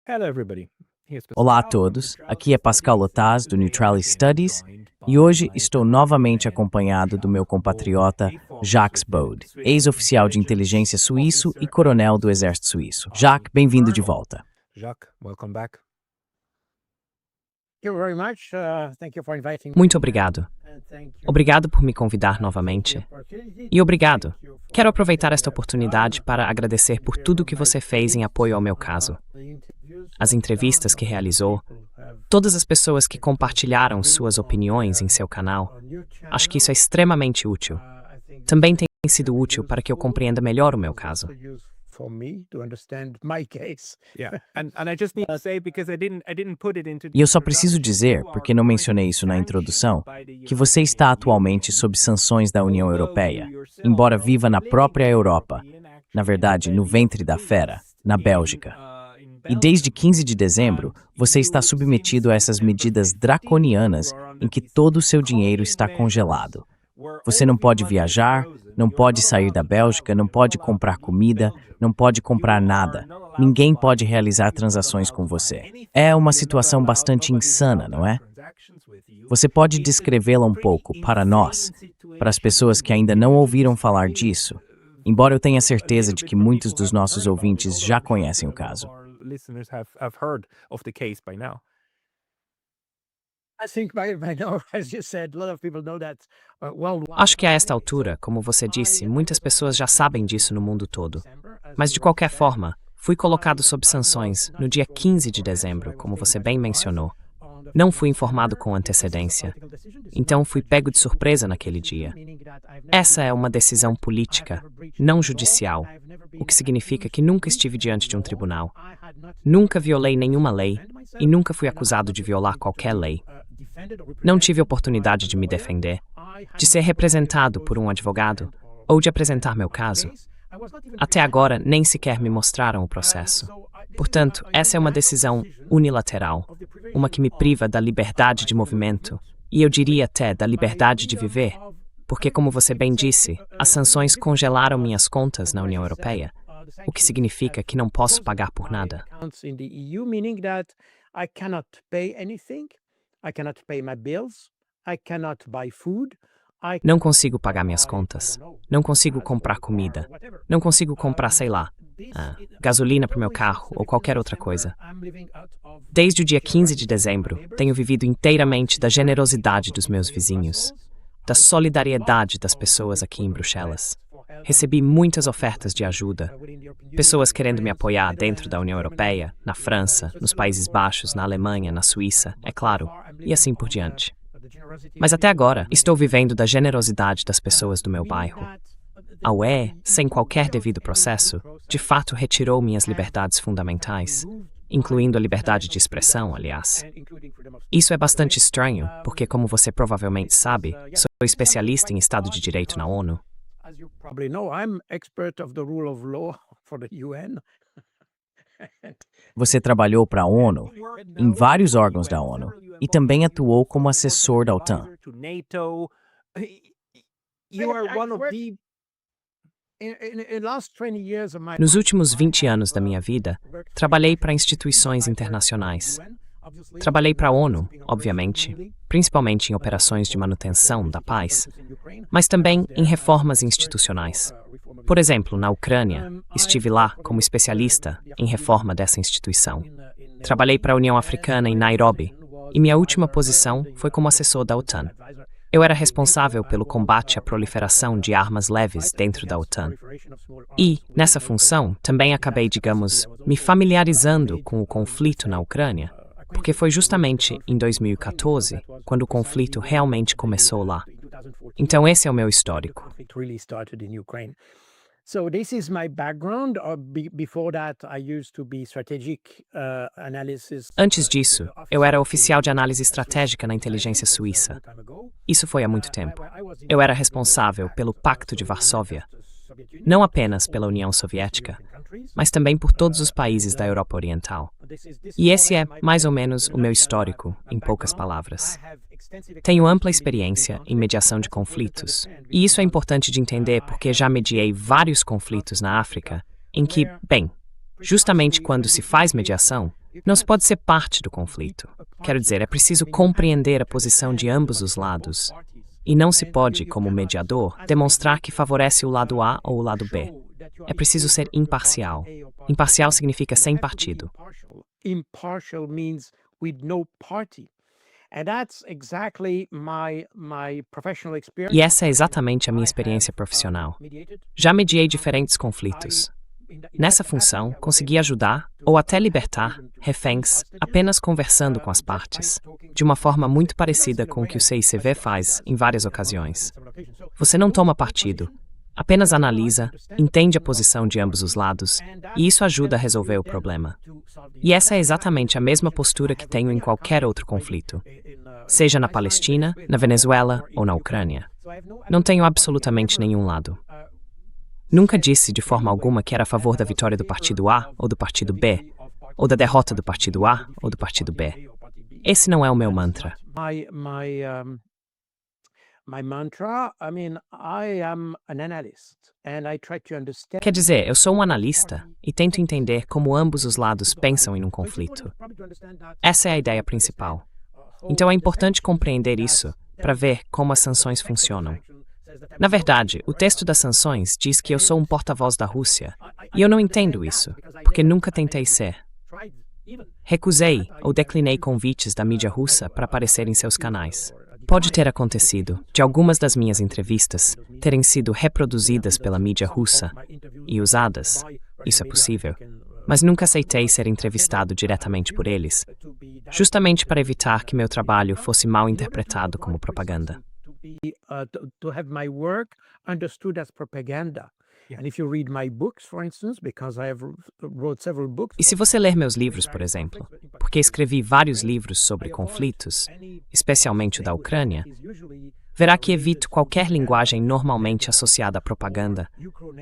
Hello, everybody. Olá a todos, aqui é Pascal Lotaz do Neutralis Studies e hoje estou novamente acompanhado do meu compatriota Jacques Bode, ex-oficial de inteligência suíço e coronel do exército suíço. Jacques, bem-vindo de volta. Jacques, welcome back. Muito obrigado. Obrigado por me convidar novamente. E obrigado. Quero aproveitar esta oportunidade para agradecer por tudo que você fez em apoio ao meu caso. As entrevistas que realizou, todas as pessoas que compartilharam suas opiniões em seu canal. Acho que isso é extremamente útil. Também tem sido útil para que eu compreenda melhor o meu caso. E eu só preciso dizer, porque não mencionei isso na introdução, que você está atualmente sob sanções da União Europeia, embora viva na própria Europa, na verdade, no ventre da fera, na Bélgica. E desde 15 de dezembro, você está submetido a essas medidas draconianas em que todo o seu dinheiro está congelado. Você não pode viajar, não pode sair da Bélgica, não pode comprar comida, não pode comprar nada. Ninguém pode realizar transações com você. É uma situação bastante insana, não é? Você pode descrevê-la um pouco para nós, para as pessoas que ainda não ouviram falar disso, embora eu tenha certeza de que muitos dos nossos ouvintes já conhecem o caso. Acho que a esta altura, como você disse, muitas pessoas já sabem disso no mundo todo. Mas de qualquer forma, fui colocado sob sanções no dia 15 de dezembro, como você bem mencionou. Não fui informado com antecedência. Então fui pego de surpresa naquele dia. Essa é uma decisão política, não judicial, o que significa que nunca estive diante de um tribunal. Nunca violei nenhuma lei e nunca fui acusado de violar qualquer lei. Não tive oportunidade de me defender, de ser representado por um advogado ou de apresentar meu caso. Até agora, nem sequer me mostraram o processo. Portanto, essa é uma decisão unilateral, uma que me priva da liberdade de movimento e eu diria até da liberdade de viver, porque, como você bem disse, as sanções congelaram minhas contas na União Europeia, o que significa que não posso pagar por nada. Não consigo pagar minhas contas. Não consigo comprar comida. Não consigo comprar, sei lá, gasolina para o meu carro ou qualquer outra coisa. Desde o dia 15 de dezembro, tenho vivido inteiramente da generosidade dos meus vizinhos, da solidariedade das pessoas aqui em Bruxelas. Recebi muitas ofertas de ajuda, pessoas querendo me apoiar dentro da União Europeia, na França, nos Países Baixos, na Alemanha, na Suíça, é claro, e assim por diante. Mas até agora, estou vivendo da generosidade das pessoas do meu bairro. A UE, sem qualquer devido processo, de fato retirou minhas liberdades fundamentais, incluindo a liberdade de expressão, aliás. Isso é bastante estranho, porque, como você provavelmente sabe, sou especialista em Estado de Direito na ONU. Você trabalhou para a ONU, em vários órgãos da ONU, e também atuou como assessor da OTAN. Nos últimos 20 anos da minha vida, trabalhei para instituições internacionais. Trabalhei para a ONU, obviamente, principalmente em operações de manutenção da paz, mas também em reformas institucionais. Por exemplo, na Ucrânia, estive lá como especialista em reforma dessa instituição. Trabalhei para a União Africana em Nairobi, e minha última posição foi como assessor da OTAN. Eu era responsável pelo combate à proliferação de armas leves dentro da OTAN. E, nessa função, também acabei, digamos, me familiarizando com o conflito na Ucrânia, porque foi justamente em 2014 quando o conflito realmente começou lá. Então esse é o meu histórico. Antes disso, eu era oficial de análise estratégica na inteligência suíça. Isso foi há muito tempo. Eu era responsável pelo Pacto de Varsóvia, não apenas pela União Soviética, mas também por todos os países da Europa Oriental. E esse é, mais ou menos, o meu histórico, em poucas palavras. Tenho ampla experiência em mediação de conflitos, e isso é importante de entender porque já mediei vários conflitos na África, em que, bem, justamente quando se faz mediação, Não se pode ser parte do conflito. Quero dizer, é preciso compreender a posição de ambos os lados. E não se pode, como mediador, demonstrar que favorece o lado A ou o lado B. É preciso ser imparcial. Imparcial significa sem partido. Impartial means with no party. And that's exactly my professional experience. E essa é exatamente a minha experiência profissional. Já mediei diferentes conflitos. Nessa função, consegui ajudar ou até libertar reféns apenas conversando com as partes, de uma forma muito parecida com o que o CICV faz em várias ocasiões. Você não toma partido, apenas analisa, entende a posição de ambos os lados, e isso ajuda a resolver o problema. E essa é exatamente a mesma postura que tenho em qualquer outro conflito, seja na Palestina, na Venezuela ou na Ucrânia. Não tenho absolutamente nenhum lado. Nunca disse de forma alguma que era a favor da vitória do partido A ou do partido B, ou da derrota do partido A ou do partido B. Esse não é o meu mantra. My mantra, I am an analyst and I try to understand. Quer dizer, eu sou um analista e tento entender como ambos os lados pensam em um conflito. Essa é a ideia principal. Então é importante compreender isso para ver como as sanções funcionam. Na verdade, o texto das sanções diz que eu sou um porta-voz da Rússia, e eu não entendo isso, porque nunca tentei ser. Recusei ou declinei convites da mídia russa para aparecer em seus canais. Pode ter acontecido de algumas das minhas entrevistas terem sido reproduzidas pela mídia russa e usadas, isso é possível, mas nunca aceitei ser entrevistado diretamente por eles, justamente para evitar que meu trabalho fosse mal interpretado como propaganda. To have my work understood as propaganda. And if you read my books, for instance, because I have wrote several books. E se você ler meus livros, por exemplo, porque escrevi vários livros sobre conflitos, especialmente o da Ucrânia, verá que evito qualquer linguagem normalmente associada à propaganda,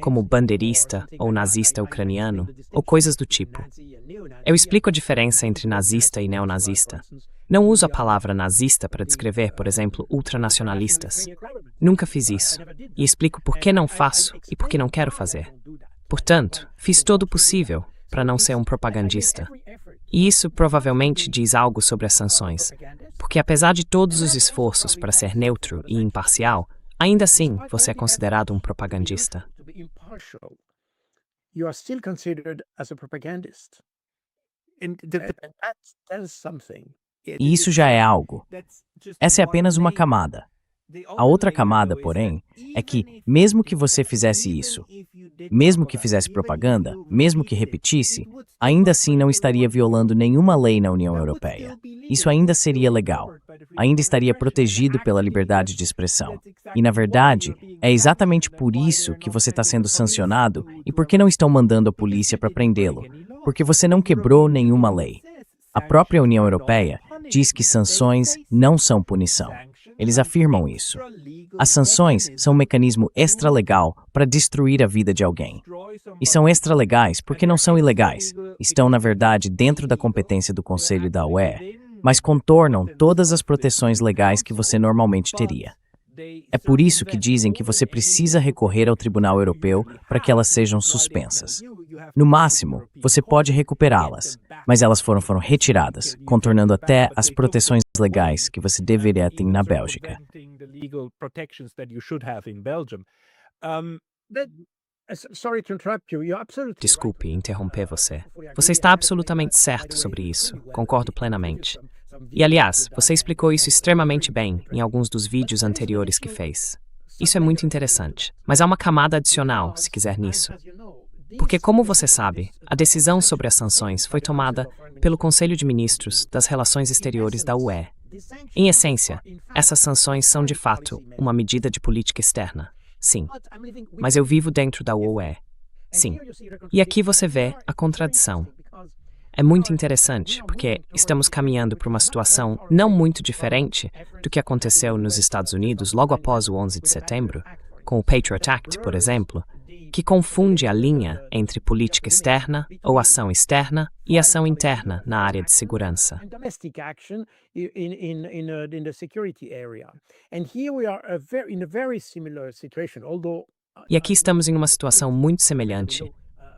como bandeirista ou nazista ucraniano, ou coisas do tipo. Eu explico a diferença entre nazista e neonazista. Não uso a palavra nazista para descrever, por exemplo, ultranacionalistas. Nunca fiz isso. E explico por que não faço e por que não quero fazer. Portanto, fiz todo o possível para não ser um propagandista. E isso provavelmente diz algo sobre as sanções, porque apesar de todos os esforços para ser neutro e imparcial, ainda assim você é considerado um propagandista. You are still considered as a propagandist. And that is something. E isso já é algo. Essa é apenas uma camada. A outra camada, porém, é que, mesmo que você fizesse isso, mesmo que fizesse propaganda, mesmo que repetisse, ainda assim não estaria violando nenhuma lei na União Europeia. Isso ainda seria legal. Ainda estaria protegido pela liberdade de expressão. E, na verdade, é exatamente por isso que você está sendo sancionado e por que não estão mandando a polícia para prendê-lo. Porque você não quebrou nenhuma lei. A própria União Europeia diz que sanções não são punição. Eles afirmam isso. As sanções são um mecanismo extralegal para destruir a vida de alguém. E são extralegais porque não são ilegais. Estão, na verdade, dentro da competência do Conselho da UE, mas contornam todas as proteções legais que você normalmente teria. É por isso que dizem que você precisa recorrer ao Tribunal Europeu para que elas sejam suspensas. No máximo, você pode recuperá-las, mas elas foram retiradas, contornando até as proteções legais que você deveria ter na Bélgica. Desculpe interromper você. Você está absolutamente certo sobre isso. Concordo plenamente. E, aliás, você explicou isso extremamente bem em alguns dos vídeos anteriores que fez. Isso é muito interessante, mas há uma camada adicional, se quiser, nisso. Porque, como você sabe, a decisão sobre as sanções foi tomada pelo Conselho de Ministros das Relações Exteriores da UE. Em essência, essas sanções são, de fato, uma medida de política externa. Sim. Mas eu vivo dentro da UE. Sim. E aqui você vê a contradição. É muito interessante, porque estamos caminhando para uma situação não muito diferente do que aconteceu nos Estados Unidos logo após o 11 de setembro, com o Patriot Act, por exemplo, que confunde a linha entre política externa ou ação externa e ação interna na área de segurança. E aqui estamos em uma situação muito semelhante,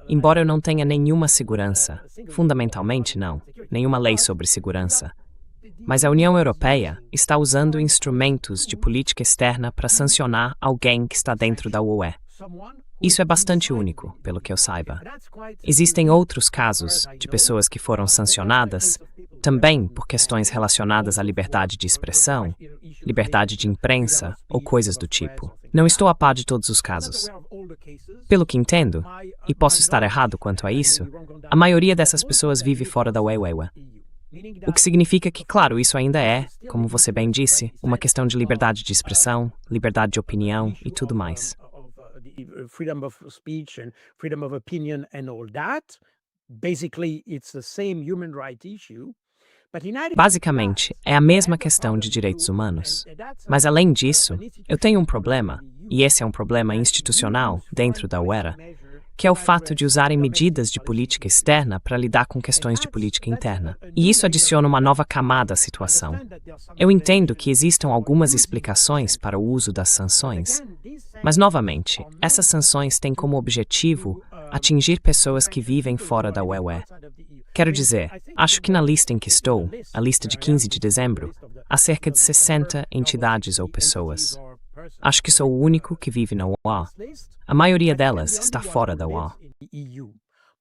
embora eu não tenha nenhuma segurança, fundamentalmente não, nenhuma lei sobre segurança. Mas a União Europeia está usando instrumentos de política externa para sancionar alguém que está dentro da UE. Isso é bastante único, pelo que eu saiba. Existem outros casos de pessoas que foram sancionadas, também por questões relacionadas à liberdade de expressão, liberdade de imprensa ou coisas do tipo. Não estou a par de todos os casos. Pelo que entendo, e posso estar errado quanto a isso, a maioria dessas pessoas vive fora da UE. O que significa que, claro, isso ainda é, como você bem disse, uma questão de liberdade de expressão, liberdade de opinião e tudo mais. Freedom of speech and freedom of opinion and all that. Basically, it's the same human right issue. Basicamente, é a mesma questão de direitos humanos. Mas, além disso, eu tenho um problema, e esse é um problema institucional dentro da UE, que é o fato de usarem medidas de política externa para lidar com questões de política interna. E isso adiciona uma nova camada à situação. Eu entendo que existam algumas explicações para o uso das sanções, mas, novamente, essas sanções têm como objetivo atingir pessoas que vivem fora da UE. Quero dizer, acho que na lista em que estou, a lista de 15 de dezembro, há cerca de 60 entidades ou pessoas. Acho que sou o único que vive na UE. A maioria delas está fora da UE.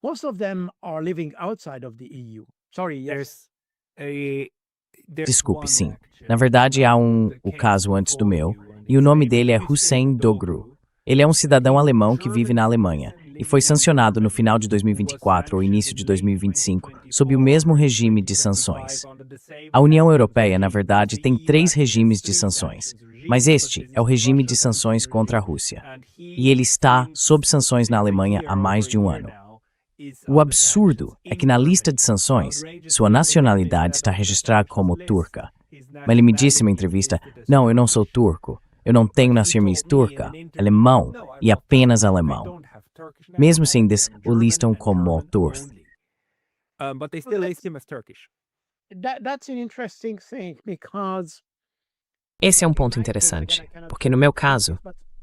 Most of them are living outside of the EU. Sorry, yes. Desculpe, sim. Na verdade, há o caso antes do meu, e o nome dele é Hüseyin Doğru. Ele é um cidadão alemão que vive na Alemanha e foi sancionado no final de 2024 ou início de 2025 sob o mesmo regime de sanções. A União Europeia, na verdade, tem 3 regimes de sanções, mas este é o regime de sanções contra a Rússia. E ele está sob sanções na Alemanha há mais de um ano. O absurdo é que na lista de sanções, sua nacionalidade está registrada como turca. Mas ele me disse em uma entrevista, não, eu não sou turco. Eu não tenho nacionalidade turca, alemão e apenas alemão. Mesmo assim, o listam como turco. But they still list him as Turkish. That's an interesting thing because Esse é um ponto interessante, porque no meu caso,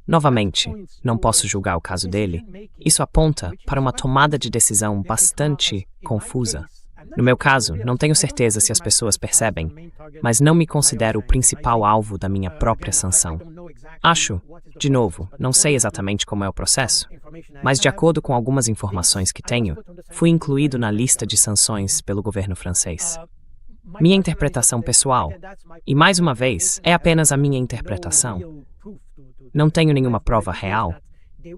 novamente, não posso julgar o caso dele, isso aponta para uma tomada de decisão bastante confusa. No meu caso, não tenho certeza se as pessoas percebem, mas não me considero o principal alvo da minha própria sanção. Acho, de novo, não sei exatamente como é o processo, mas de acordo com algumas informações que tenho, fui incluído na lista de sanções pelo governo francês. Minha interpretação pessoal, e mais uma vez, é apenas a minha interpretação, não tenho nenhuma prova real,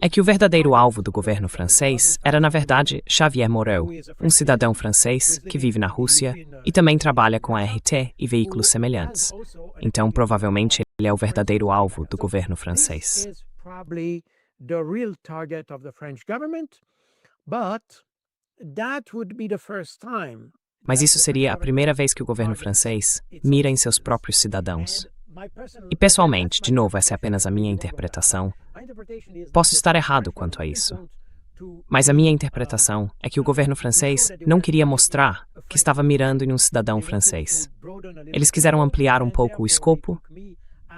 é que o verdadeiro alvo do governo francês era, na verdade, Xavier Moreau, um cidadão francês que vive na Rússia e também trabalha com a RT e veículos semelhantes. Então, provavelmente, ele é o verdadeiro alvo do governo francês. Mas isso seria a primeira vez que o governo francês mira em seus próprios cidadãos. E pessoalmente, de novo, essa é apenas a minha interpretação. Posso estar errado quanto a isso. Mas a minha interpretação é que o governo francês não queria mostrar que estava mirando em um cidadão francês. Eles quiseram ampliar um pouco o escopo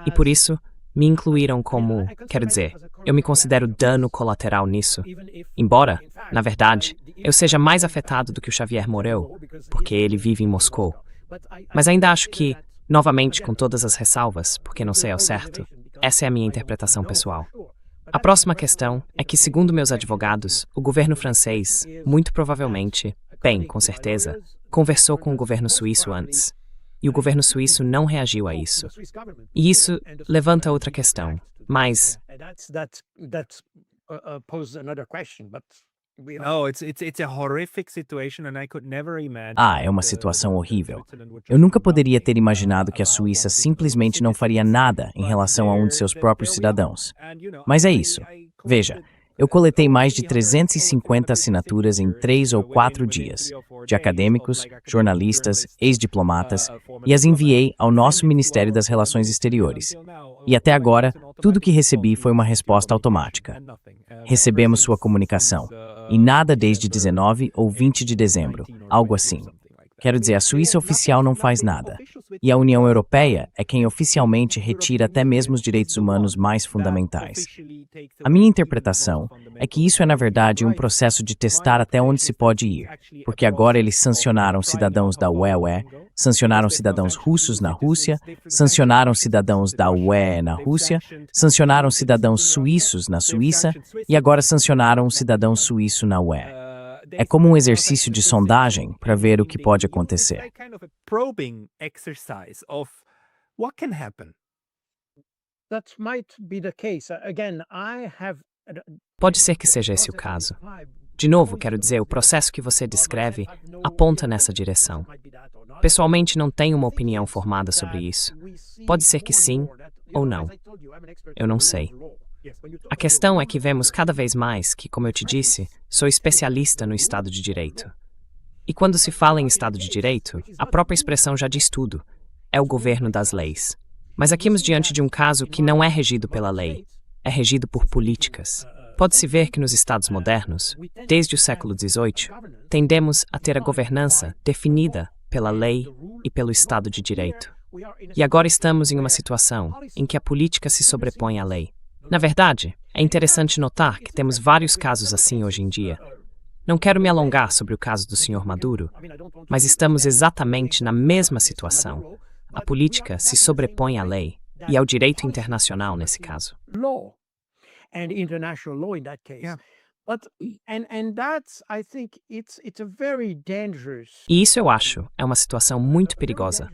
e, por isso, me incluíram como, quero dizer, eu me considero dano colateral nisso. Embora, na verdade, eu seja mais afetado do que o Xavier Moreau, porque ele vive em Moscou. Mas ainda acho que, novamente, com todas as ressalvas, porque não sei ao certo, essa é a minha interpretação pessoal. A próxima questão é que, segundo meus advogados, o governo francês, muito provavelmente, bem, com certeza, conversou com o governo suíço antes. E o governo suíço não reagiu a isso. E isso levanta outra questão, mas... É uma situação horrível. Eu nunca poderia ter imaginado que a Suíça simplesmente não faria nada em relação a um de seus próprios cidadãos. Mas é isso. Veja, eu coletei mais de 350 assinaturas em 3 ou 4 dias, de acadêmicos, jornalistas, ex-diplomatas, e as enviei ao nosso Ministério das Relações Exteriores. E até agora, tudo que recebi foi uma resposta automática. Recebemos sua comunicação, e nada desde 19 ou 20 de dezembro, algo assim. Quero dizer, a Suíça oficial não faz nada. E a União Europeia é quem oficialmente retira até mesmo os direitos humanos mais fundamentais. A minha interpretação é que isso é, na verdade, um processo de testar até onde se pode ir, porque agora eles sancionaram cidadãos da UE, sancionaram cidadãos russos na Rússia, sancionaram cidadãos da UE na Rússia, sancionaram cidadãos suíços na Suíça e agora sancionaram um cidadão suíço na UE. É como um exercício de sondagem para ver o que pode acontecer. That might be the case. Again, I have Pode ser que seja esse o caso. De novo, quero dizer, o processo que você descreve aponta nessa direção. Pessoalmente, não tenho uma opinião formada sobre isso. Pode ser que sim ou não. Eu não sei. A questão é que vemos cada vez mais que, como eu te disse, sou especialista no Estado de Direito. E quando se fala em Estado de Direito, a própria expressão já diz tudo. É o governo das leis. Mas aqui estamos diante de um caso que não é regido pela lei. É regido por políticas. Pode-se ver que nos Estados modernos, desde o século XVIII, tendemos a ter a governança definida pela lei e pelo Estado de Direito. E agora estamos em uma situação em que a política se sobrepõe à lei. Na verdade, é interessante notar que temos vários casos assim hoje em dia. Não quero me alongar sobre o caso do Sr. Maduro, mas estamos exatamente na mesma situação. A política se sobrepõe à lei e ao direito internacional nesse caso. law and international law in that case. Yeah. But and that's I think it's a very dangerous. E isso eu acho é uma situação muito perigosa.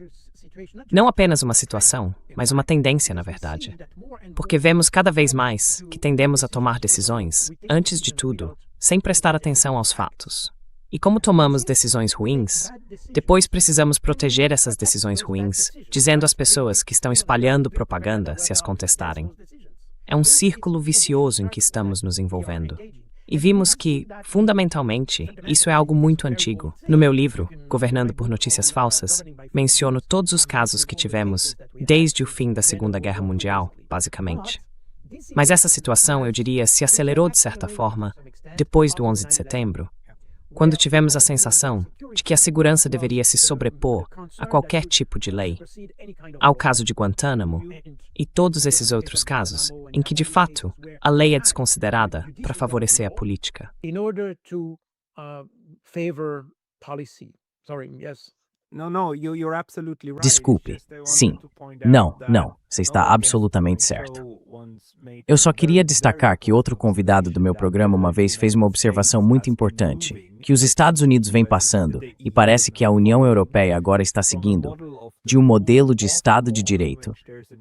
Não apenas uma situação, mas uma tendência, na verdade. Porque vemos cada vez mais que tendemos a tomar decisões, antes de tudo, sem prestar atenção aos fatos. E como tomamos decisões ruins, depois precisamos proteger essas decisões ruins, dizendo às pessoas que estão espalhando propaganda se as contestarem. É um círculo vicioso em que estamos nos envolvendo. E vimos que, fundamentalmente, isso é algo muito antigo. No meu livro, Governando por Notícias Falsas, menciono todos os casos que tivemos desde o fim da Segunda Guerra Mundial, basicamente. Mas essa situação, eu diria, se acelerou de certa forma depois do 11 de setembro, quando tivemos a sensação de que a segurança deveria se sobrepor a qualquer tipo de lei, ao caso de Guantánamo e todos esses outros casos em que, de fato, a lei é desconsiderada para favorecer a política. In order to favor policy. Sorry, yes. No, you're absolutely right. Desculpe. It's just I wanted Sim. to point Não, out that não. Você está Donald absolutamente Trump certo. once made Eu só queria very destacar que outro convidado do meu programa uma vez fez uma observação muito importante, que os Estados Unidos vêm passando, e parece que a União Europeia agora está seguindo, de um modelo de Estado de Direito,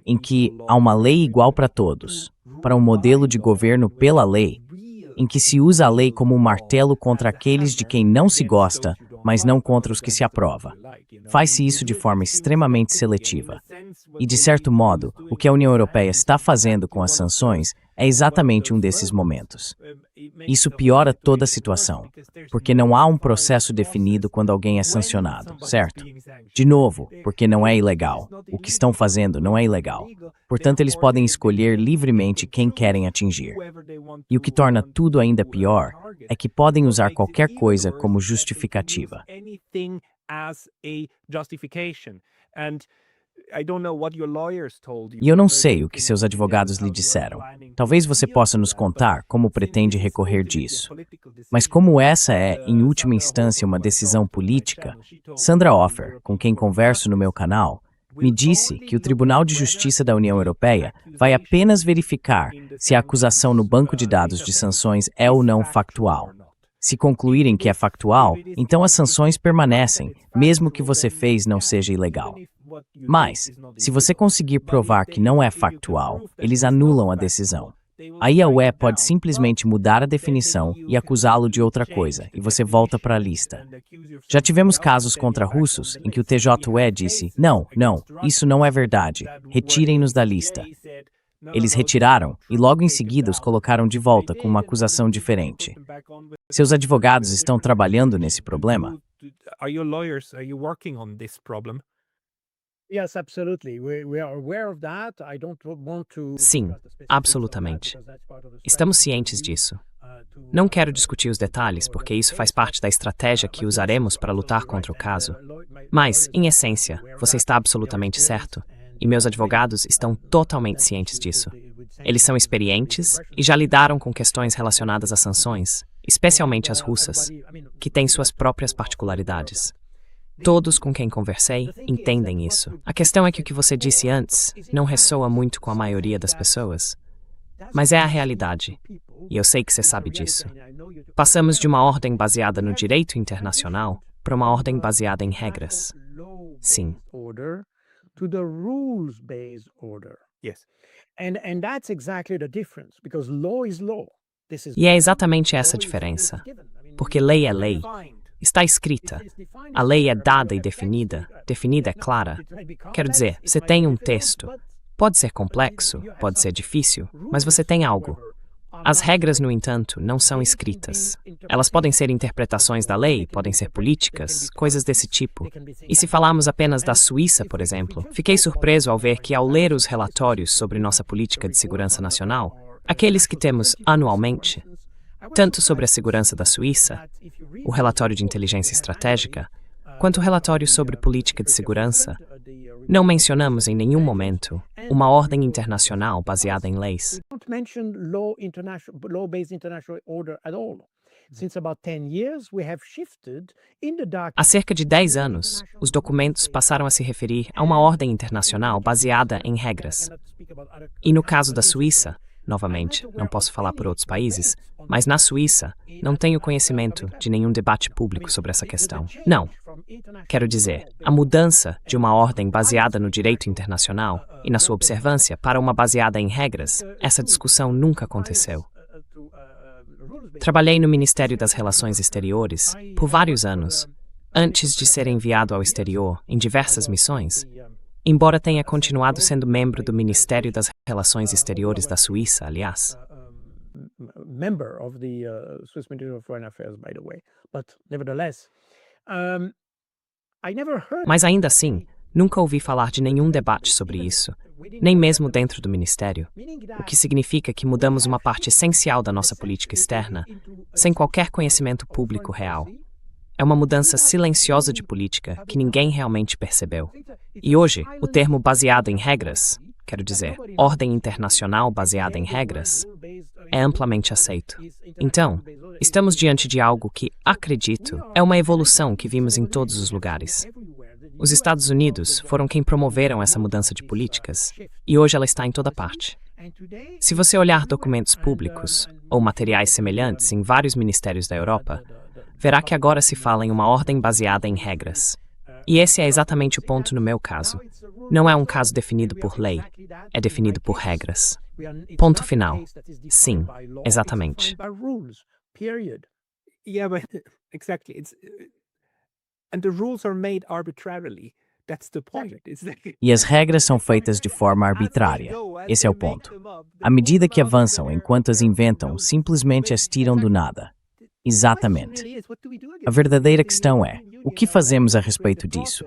em que há uma lei igual para todos, para um modelo de governo pela lei, em que se usa a lei como um martelo contra aqueles de quem não se gosta, mas não contra os que se aprova. Faz-se isso de forma extremamente seletiva. E, de certo modo, o que a União Europeia está fazendo com as sanções é exatamente um desses momentos. Isso piora toda a situação, porque não há um processo definido quando alguém é sancionado, certo? De novo, porque não é ilegal. O que estão fazendo não é ilegal. Portanto, eles podem escolher livremente quem querem atingir. E o que torna tudo ainda pior é que podem usar qualquer coisa como justificativa. E eu não sei o que seus advogados lhe disseram. Talvez você possa nos contar como pretende recorrer disso. Mas como essa é, em última instância, uma decisão política, Sandra Offer, com quem converso no meu canal, me disse que o Tribunal de Justiça da União Europeia vai apenas verificar se a acusação no banco de dados de sanções é ou não factual. Se concluírem que é factual, então as sanções permanecem, mesmo que você fez não seja ilegal. Mas, se você conseguir provar que não é factual, eles anulam a decisão. Aí a UE pode simplesmente mudar a definição e acusá-lo de outra coisa, e você volta para a lista. Já tivemos casos contra russos em que o TJUE disse, não, isso não é verdade, retirem-nos da lista. Eles retiraram e logo em seguida os colocaram de volta com uma acusação diferente. Seus advogados estão trabalhando nesse problema? Are your lawyers working on this problem? Yes, absolutely. We are aware of that. I don't want to Sim, absolutamente. Estamos cientes disso. Não quero discutir os detalhes, porque isso faz parte da estratégia que usaremos para lutar contra o caso. Mas, em essência, você está absolutamente certo, e meus advogados estão totalmente cientes disso. Eles são experientes e já lidaram com questões relacionadas a sanções, especialmente as russas, que têm suas próprias particularidades. Todos com quem conversei entendem isso. A questão é que o que você disse antes não ressoa muito com a maioria das pessoas. Mas é a realidade, e eu sei que você sabe disso. Passamos de uma ordem baseada no direito internacional para uma ordem baseada em regras. Sim. To the rules-based order. Yes. And that's exactly the difference, because law is law. This is E é exatamente essa a diferença. Porque lei é lei. Está escrita. A lei é dada e definida. Definida é clara. Quero dizer, você tem um texto. Pode ser complexo, pode ser difícil, mas você tem algo. As regras, no entanto, não são escritas. Elas podem ser interpretações da lei, podem ser políticas, coisas desse tipo. E se falarmos apenas da Suíça, por exemplo, fiquei surpreso ao ver que, ao ler os relatórios sobre nossa política de segurança nacional, aqueles que temos anualmente, tanto sobre a segurança da Suíça, o relatório de inteligência estratégica, quanto o relatório sobre política de segurança, não mencionamos em nenhum momento uma ordem internacional baseada em leis. don't mention law-based international order at all. Since about 10 years, we have shifted in the Há cerca de 10 anos, os documentos passaram a se referir a uma ordem internacional baseada em regras. E no caso da Suíça, novamente, não posso falar por outros países, mas na Suíça, não tenho conhecimento de nenhum debate público sobre essa questão. Não. Quero dizer, a mudança de uma ordem baseada no direito internacional e na sua observância para uma baseada em regras, essa discussão nunca aconteceu. Trabalhei no Ministério das Relações Exteriores por vários anos, antes de ser enviado ao exterior em diversas missões, embora tenha continuado sendo membro do Ministério das Relações Exteriores da Suíça, aliás. member of the Swiss Ministry of Foreign Affairs, by the way. But nevertheless, I never heard. Mas ainda assim, nunca ouvi falar de nenhum debate sobre isso, nem mesmo dentro do Ministério, o que significa que mudamos uma parte essencial da nossa política externa, sem qualquer conhecimento público real. É uma mudança silenciosa de política que ninguém realmente percebeu. E hoje, o termo baseado em regras, quero dizer, ordem internacional baseada em regras, é amplamente aceito. Então, estamos diante de algo que, acredito, é uma evolução que vimos em todos os lugares. Os Estados Unidos foram quem promoveram essa mudança de políticas, e hoje ela está em toda parte. Se você olhar documentos públicos ou materiais semelhantes em vários ministérios da Europa, verá que agora se fala em uma ordem baseada em regras. E esse é exatamente o ponto no meu caso. Não é um caso definido por lei, é definido por regras. Ponto final. Sim, exatamente. Yeah, but exactly. And the rules are made arbitrarily. That's the point. E as regras são feitas de forma arbitrária. Esse é o ponto. À medida que avançam, enquanto as inventam, simplesmente as tiram do nada. Exatamente. A verdadeira questão é, o que fazemos a respeito disso?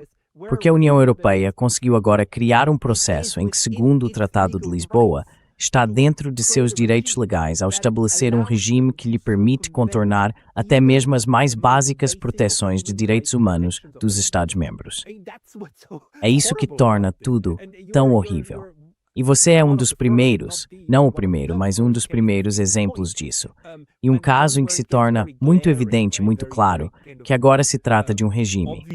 Porque a União Europeia conseguiu agora criar um processo em que, segundo o Tratado de Lisboa, está dentro de seus direitos legais ao estabelecer um regime que lhe permite contornar até mesmo as mais básicas proteções de direitos humanos dos Estados-membros. É isso que torna tudo tão horrível. E você é um dos primeiros, não o primeiro, mas um dos primeiros exemplos disso. E um caso em que se torna muito evidente, muito claro, que agora se trata de um regime.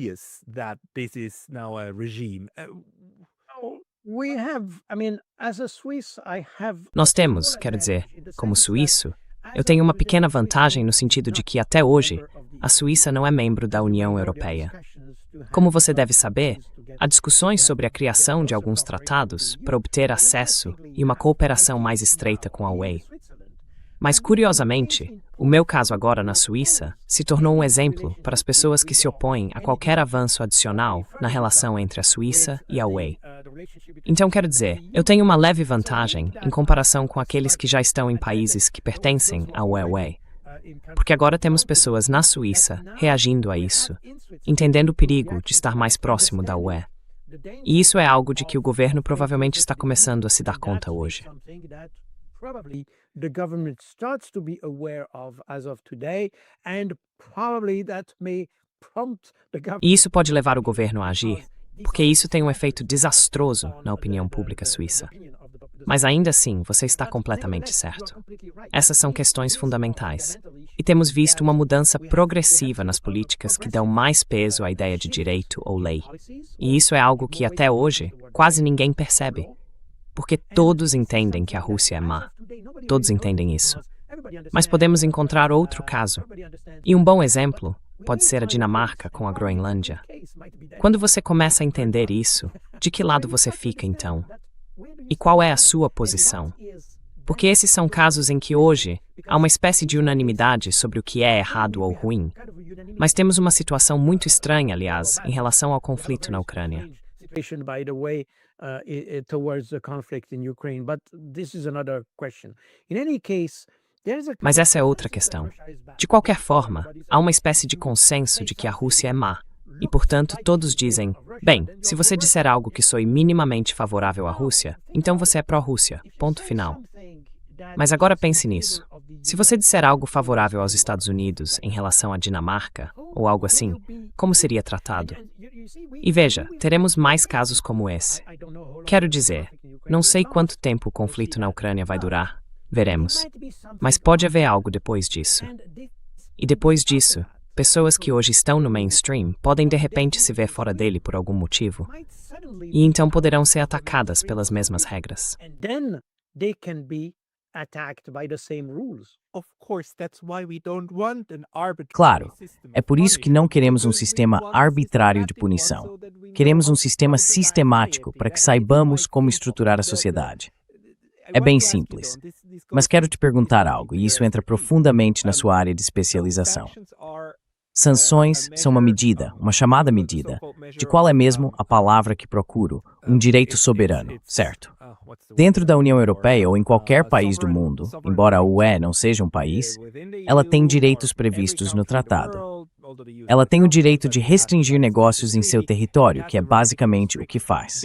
Nós temos, quero dizer, como suíço, eu tenho uma pequena vantagem no sentido de que, até hoje, a Suíça não é membro da União Europeia. Como você deve saber, há discussões sobre a criação de alguns tratados para obter acesso e uma cooperação mais estreita com a UE. Mas, curiosamente, o meu caso agora na Suíça se tornou um exemplo para as pessoas que se opõem a qualquer avanço adicional na relação entre a Suíça e a UE. Então, quero dizer, eu tenho uma leve vantagem em comparação com aqueles que já estão em países que pertencem à UE. Porque agora temos pessoas na Suíça reagindo a isso, entendendo o perigo de estar mais próximo da UE. E isso é algo de que o governo provavelmente está começando a se dar conta hoje. The government starts to be aware of as of today, and probably that may E isso pode levar o governo a agir, porque isso tem um efeito desastroso na opinião pública suíça. Mas ainda assim, você está completamente certo. Essas são questões fundamentais. E temos visto uma mudança progressiva nas políticas que dão mais peso à ideia de direito ou lei. E isso é algo que, até hoje, quase ninguém percebe. Porque todos entendem que a Rússia é má. Todos entendem isso. Mas podemos encontrar outro caso. E um bom exemplo pode ser a Dinamarca com a Groenlândia. Quando você começa a entender isso, de que lado você fica então? E qual é a sua posição? Porque esses são casos em que hoje há uma espécie de unanimidade sobre o que é errado ou ruim. Mas temos uma situação muito estranha, aliás, em relação ao conflito na Ucrânia. Mas essa é outra questão. De qualquer forma, há uma espécie de consenso de que a Rússia é má. E, portanto, todos dizem, bem, se você disser algo que soe minimamente favorável à Rússia, então você é pró-Rússia, ponto final. Mas agora pense nisso. Se você disser algo favorável aos Estados Unidos em relação à Dinamarca, ou algo assim, como seria tratado? E veja, teremos mais casos como esse. Quero dizer, não sei quanto tempo o conflito na Ucrânia vai durar, veremos. Mas pode haver algo depois disso. E depois disso, pessoas que hoje estão no mainstream podem de repente se ver fora dele por algum motivo. E então poderão ser atacadas pelas mesmas regras. Claro, é por isso que não queremos um sistema arbitrário de punição. Queremos um sistema sistemático para que saibamos como estruturar a sociedade. É bem simples. Mas quero te perguntar algo, e isso entra profundamente na sua área de especialização. Sanções são uma medida, uma chamada medida, de qual é mesmo a palavra que procuro, um direito soberano, certo? Dentro da União Europeia ou em qualquer país do mundo, embora a UE não seja um país, ela tem direitos previstos no tratado. Ela tem o direito de restringir negócios em seu território, que é basicamente o que faz.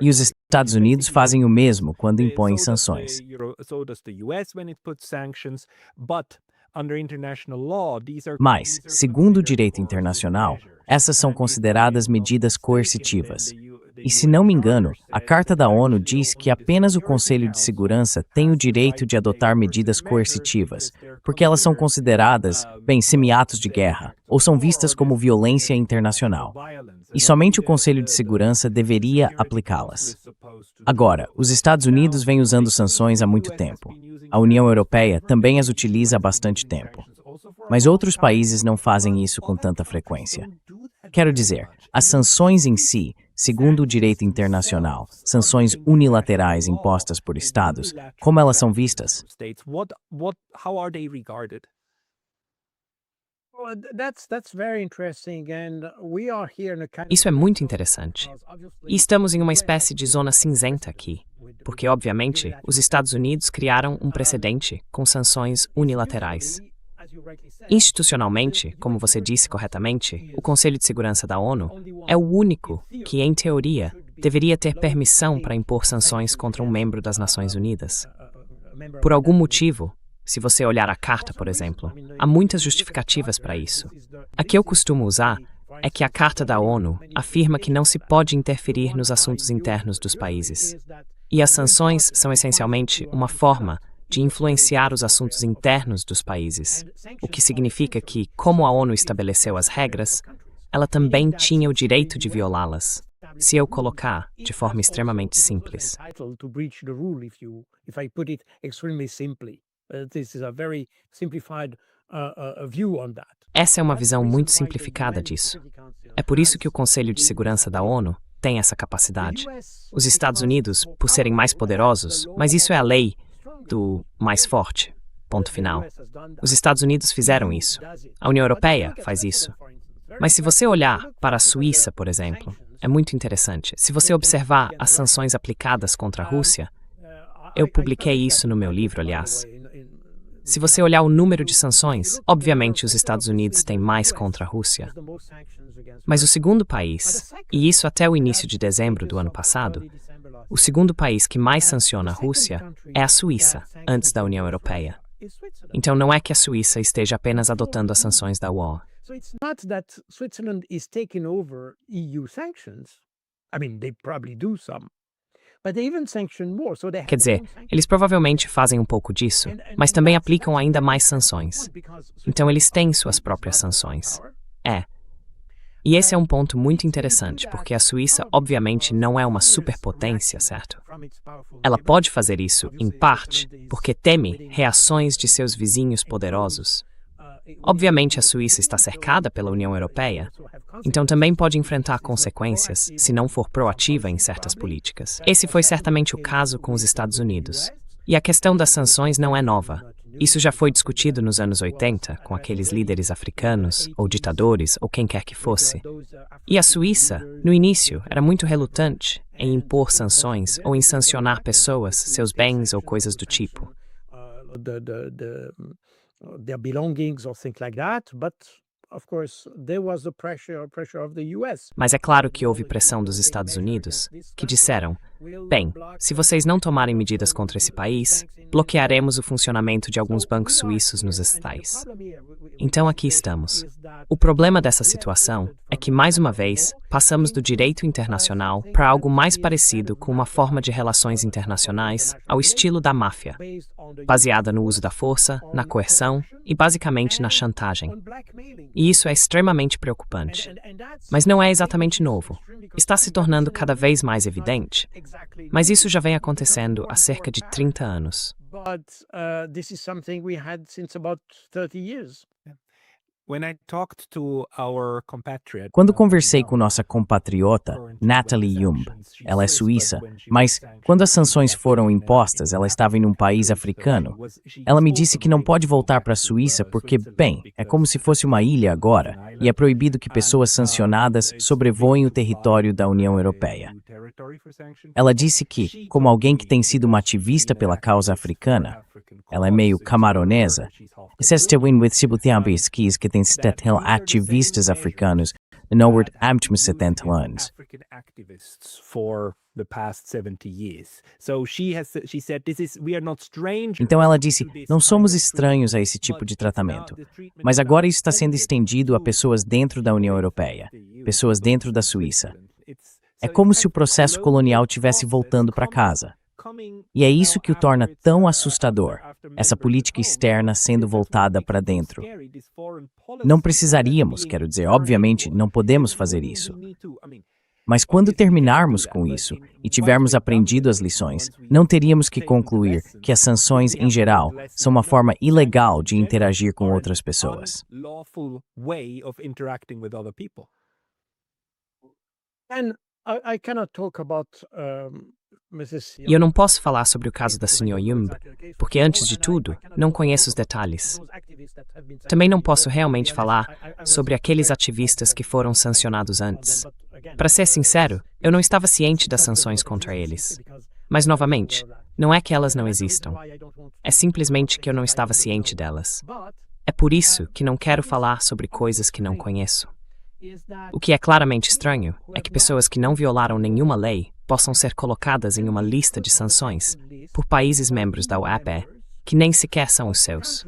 E os Estados Unidos fazem o mesmo quando impõem sanções. Mas, segundo o direito internacional, essas são consideradas medidas coercitivas. E se não me engano, a Carta da ONU diz que apenas o Conselho de Segurança tem o direito de adotar medidas coercitivas, porque elas são consideradas, bem, semi-atos de guerra, ou são vistas como violência internacional. E somente o Conselho de Segurança deveria aplicá-las. Agora, os Estados Unidos vêm usando sanções há muito tempo. A União Europeia também as utiliza há bastante tempo. Mas outros países não fazem isso com tanta frequência. Quero dizer, as sanções em si, segundo o direito internacional, sanções unilaterais impostas por estados, como elas são vistas? Isso é muito interessante. E estamos em uma espécie de zona cinzenta aqui, porque, obviamente, os Estados Unidos criaram um precedente com sanções unilaterais. Institucionalmente, como você disse corretamente, o Conselho de Segurança da ONU é o único que, em teoria, deveria ter permissão para impor sanções contra um membro das Nações Unidas. Por algum motivo, se você olhar a Carta, por exemplo, há muitas justificativas para isso. A que eu costumo usar é que a Carta da ONU afirma que não se pode interferir nos assuntos internos dos países. E as sanções são essencialmente uma forma de influenciar os assuntos internos dos países, o que significa que, como a ONU estabeleceu as regras, ela também tinha o direito de violá-las, se eu colocar de forma extremamente simples. Essa é uma visão muito simplificada disso. É por isso que o Conselho de Segurança da ONU tem essa capacidade. Os Estados Unidos, por serem mais poderosos, mas isso é a lei do mais forte, ponto final. Os Estados Unidos fizeram isso. A União Europeia faz isso. Mas se você olhar para a Suíça, por exemplo, é muito interessante. Se você observar as sanções aplicadas contra a Rússia, eu publiquei isso no meu livro, aliás. Se você olhar o número de sanções, obviamente os Estados Unidos têm mais contra a Rússia. Mas o segundo país, e isso até o início de dezembro do ano passado, o segundo país que mais sanciona a Rússia é a Suíça, antes da União Europeia. Então não é que a Suíça esteja apenas adotando as sanções da UE. So it's not that Switzerland is taking over EU sanctions. I mean, they probably do some, but they even sanction more. So they have Quer dizer, eles provavelmente fazem um pouco disso, mas também aplicam ainda mais sanções. Então eles têm suas próprias sanções. E esse é um ponto muito interessante, porque a Suíça obviamente não é uma superpotência, certo? Ela pode fazer isso, em parte, porque teme reações de seus vizinhos poderosos. Obviamente a Suíça está cercada pela União Europeia, então também pode enfrentar consequências se não for proativa em certas políticas. Esse foi certamente o caso com os Estados Unidos. E a questão das sanções não é nova. Isso já foi discutido nos anos 80, com aqueles líderes africanos, ou ditadores, ou quem quer que fosse. E a Suíça, no início, era muito relutante em impor sanções ou em sancionar pessoas, seus bens ou coisas do tipo. Their belongings or things like that, but of course there was the pressure of the US. Mas é claro que houve pressão dos Estados Unidos, que disseram: bem, se vocês não tomarem medidas contra esse país, bloquearemos o funcionamento de alguns bancos suíços nos estados. Então aqui estamos. O problema dessa situação é que, mais uma vez, passamos do direito internacional para algo mais parecido com uma forma de relações internacionais ao estilo da máfia, baseada no uso da força, na coerção e basicamente na chantagem. E isso é extremamente preocupante. Mas não é exatamente novo. Está se tornando cada vez mais evidente. Mas isso já vem acontecendo há cerca de 30 anos. But this is something we had since about 30 years. Quando conversei com nossa compatriota, Natalie Jumb, ela é suíça, mas quando as sanções foram impostas, ela estava em um país africano. Ela me disse que não pode voltar para a Suíça porque, bem, é como se fosse uma ilha agora, e é proibido que pessoas sancionadas sobrevoem o território da União Europeia. Ela disse que, como alguém que tem sido uma ativista pela causa africana, ela é meio camaronesa, Seste win with Sibutiambis que tem stettel ativistas africanos, no word amtmesetente anos. Então ela disse, não somos estranhos a esse tipo de tratamento, mas agora isso está sendo estendido a pessoas dentro da União Europeia, pessoas dentro da Suíça. É como se o processo colonial estivesse voltando para casa. E é isso que o torna tão assustador, essa política externa sendo voltada para dentro. Não precisaríamos, quero dizer, obviamente não podemos fazer isso. Mas quando terminarmos com isso e tivermos aprendido as lições, não teríamos que concluir que as sanções em geral são uma forma ilegal de interagir com outras pessoas. I cannot talk about E eu não posso falar sobre o caso da Sra. Jumb, porque antes de tudo, não conheço os detalhes. Também não posso realmente falar sobre aqueles ativistas que foram sancionados antes. Para ser sincero, eu não estava ciente das sanções contra eles. Mas, novamente, não é que elas não existam. É simplesmente que eu não estava ciente delas. É por isso que não quero falar sobre coisas que não conheço. O que é claramente estranho é que pessoas que não violaram nenhuma lei possam ser colocadas em uma lista de sanções por países membros da OAPE que nem sequer são os seus.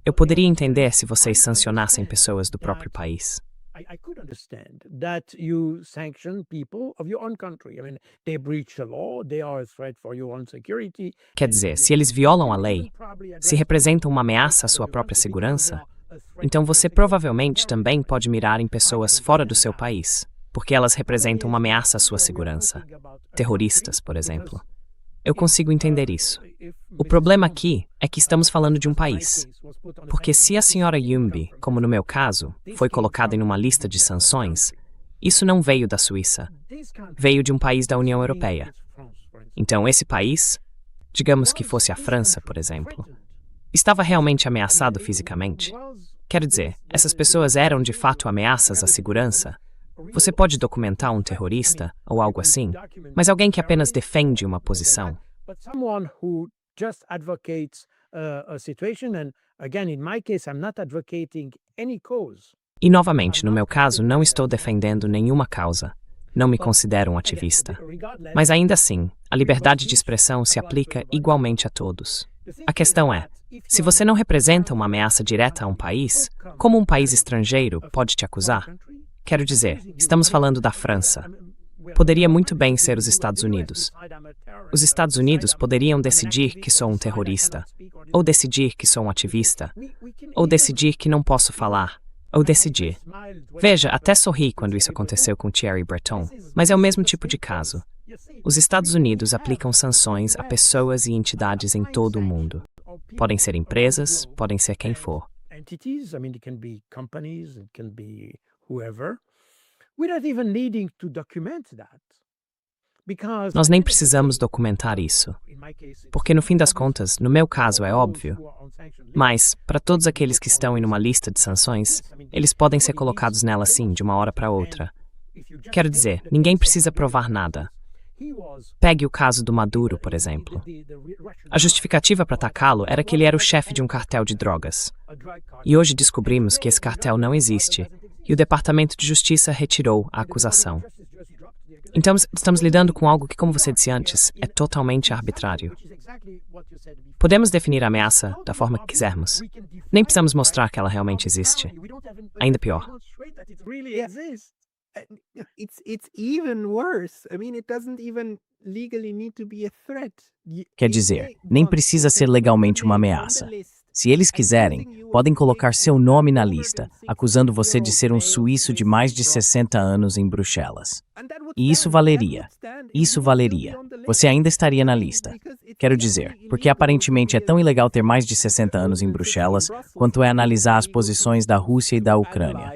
Eu poderia entender se vocês sancionassem pessoas do próprio país. I could understand that you sanction people of your own country. I mean, they breach the law, they are a threat for your own security. Quer dizer, se eles violam a lei, se representam uma ameaça à sua própria segurança, então você provavelmente também pode mirar em pessoas fora do seu país, porque elas representam uma ameaça à sua segurança. Terroristas, por exemplo. Eu consigo entender isso. O problema aqui é que estamos falando de um país. Porque se a Sra. Jumb, como no meu caso, foi colocada em uma lista de sanções, isso não veio da Suíça. Veio de um país da União Europeia. Então esse país, digamos que fosse a França, por exemplo, estava realmente ameaçado fisicamente. Quero dizer, essas pessoas eram de fato ameaças à segurança. Você pode documentar um terrorista ou algo assim, mas alguém que apenas defende uma posição. E novamente, no meu caso, não estou defendendo nenhuma causa. Não me considero um ativista. Mas ainda assim, a liberdade de expressão se aplica igualmente a todos. A questão é, Se você não representa uma ameaça direta a um país, como um país estrangeiro pode te acusar? Quero dizer, estamos falando da França. Poderia muito bem ser os Estados Unidos. Os Estados Unidos poderiam decidir que sou um terrorista, ou decidir que sou um ativista, ou decidir que não posso falar, ou decidir. Veja, até sorri quando isso aconteceu com Thierry Breton, mas é o mesmo tipo de caso. Os Estados Unidos aplicam sanções a pessoas e entidades em todo o mundo. Podem ser empresas, podem ser quem for. Entities, I mean, it can be companies, it can be whoever, without even needing to document that. Because Nós nem precisamos documentar isso, porque no fim das contas, no meu caso é óbvio. Mas, para todos aqueles que estão em uma lista de sanções, eles podem ser colocados nela sim, de uma hora para outra. Quero dizer, ninguém precisa provar nada. Pegue o caso do Maduro, por exemplo. A justificativa para atacá-lo era que ele era o chefe de um cartel de drogas. E hoje descobrimos que esse cartel não existe, e o Departamento de Justiça retirou a acusação. Então, estamos lidando com algo que, como você disse antes, é totalmente arbitrário. Podemos definir a ameaça da forma que quisermos. Nem precisamos mostrar que ela realmente existe. Ainda pior. It's even worse. I mean, it doesn't even legally need to be a threat. Quer dizer, nem precisa ser legalmente uma ameaça. Se eles quiserem, podem colocar seu nome na lista, acusando você de ser um suíço de mais de 60 anos em Bruxelas. E isso valeria. Isso valeria. Você ainda estaria na lista. Quero dizer, porque aparentemente é tão ilegal ter mais de 60 anos em Bruxelas quanto é analisar as posições da Rússia e da Ucrânia.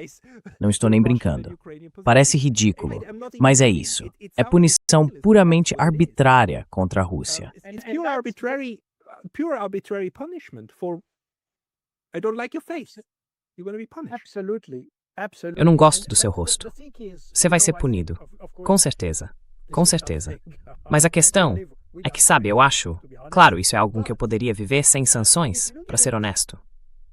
Não estou nem brincando. Parece ridículo, mas é isso. É punição puramente arbitrária contra a Rússia. It's pure arbitrary punishment for I don't like your face. You're going to be punished. Absolutely. Eu não gosto do seu rosto. Você vai ser punido. Com certeza. Com certeza. Mas a questão é que, sabe, eu acho... Claro, isso é algo que eu poderia viver sem sanções, para ser honesto.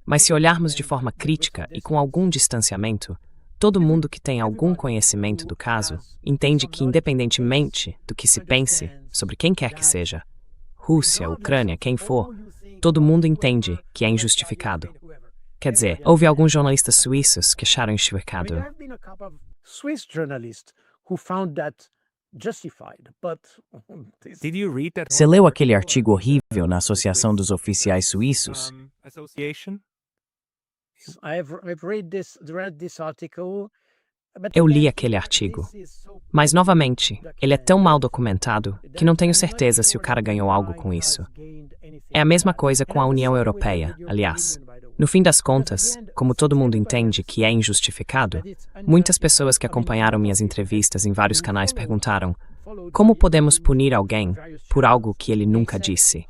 Mas se olharmos de forma crítica e com algum distanciamento, todo mundo que tem algum conhecimento do caso entende que, independentemente do que se pense sobre quem quer que seja, Rússia, Ucrânia, quem for, todo mundo entende que é injustificado. Quer dizer, houve alguns jornalistas suíços que acharam injustificado. Você leu aquele artigo horrível na Associação dos Oficiais Suíços? Eu li aquele artigo. Mas, novamente, ele é tão mal documentado que não tenho certeza se o cara ganhou algo com isso. É a mesma coisa com a União Europeia, aliás. No fim das contas, como todo mundo entende que é injustificado, muitas pessoas que acompanharam minhas entrevistas em vários canais perguntaram: como podemos punir alguém por algo que ele nunca disse?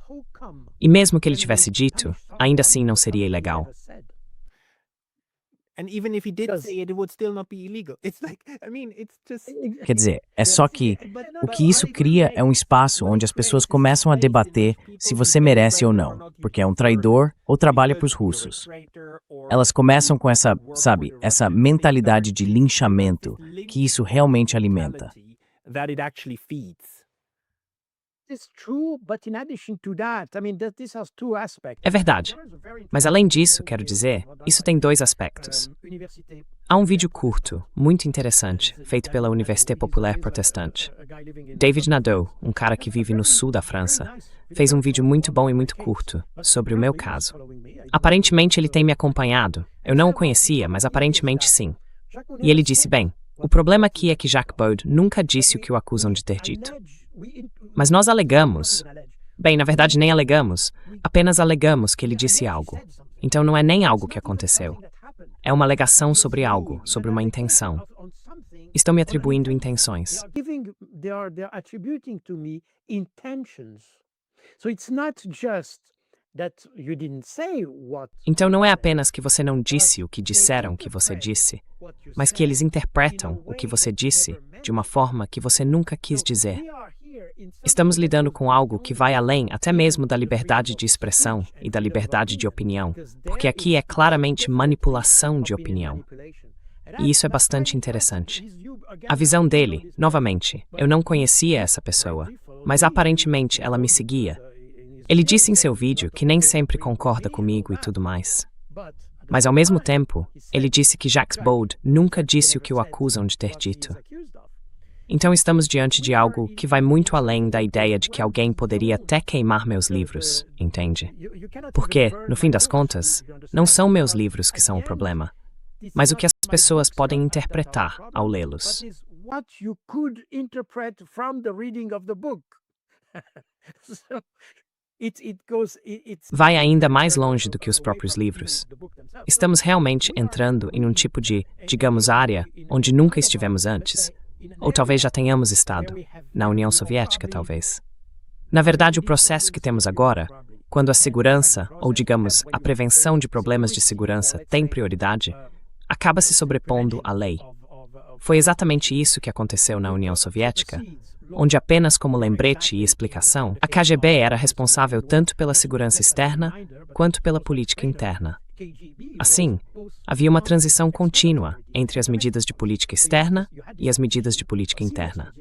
E mesmo que ele tivesse dito, ainda assim não seria ilegal. Quer dizer, é só que o que isso cria é um espaço onde as pessoas começam a debater se você merece ou não, porque é um traidor ou trabalha para os russos. Elas começam com essa, sabe, essa mentalidade de linchamento que isso realmente alimenta. É verdade. Mas além disso, quero dizer, isso tem dois aspectos. Há um vídeo curto, muito interessante, feito pela Université Populaire Protestante. David Nadeau, um cara que vive no sul da França, fez um vídeo muito bom e muito curto sobre o meu caso. Aparentemente ele tem me acompanhado. Eu não o conhecia, mas aparentemente sim. E ele disse, bem, o problema aqui é que Jacques Baude nunca disse o que o acusam de ter dito. Mas nós alegamos. Bem, na verdade nem alegamos. Apenas alegamos que ele disse algo. Então não é nem algo que aconteceu. É uma alegação sobre algo, sobre uma intenção. Estão me atribuindo intenções. Então não é apenas que você não disse o que disseram que você disse, mas que eles interpretam o que você disse de uma forma que você nunca quis dizer. Estamos lidando com algo que vai além até mesmo da liberdade de expressão e da liberdade de opinião, porque aqui é claramente manipulação de opinião. E isso é bastante interessante. A visão dele, novamente, eu não conhecia essa pessoa, mas aparentemente ela me seguia. Ele disse em seu vídeo que nem sempre concorda comigo e tudo mais. Mas, ao mesmo tempo, ele disse que Jacques Bode nunca disse o que o acusam de ter dito. Então estamos diante de algo que vai muito além da ideia de que alguém poderia até queimar meus livros, entende? Porque, no fim das contas, não são meus livros que são o problema, mas o que as pessoas podem interpretar ao lê-los. Vai ainda mais longe do que os próprios livros. Estamos realmente entrando em um tipo de, digamos, área onde nunca estivemos antes. Ou talvez já tenhamos estado, na União Soviética, talvez. Na verdade, o processo que temos agora, quando a segurança, ou digamos, a prevenção de problemas de segurança tem prioridade, acaba se sobrepondo à lei. Foi exatamente isso que aconteceu na União Soviética, onde apenas como lembrete e explicação, a KGB era responsável tanto pela segurança externa quanto pela política interna. Assim, havia uma transição contínua entre as medidas de política externa e as medidas de política interna.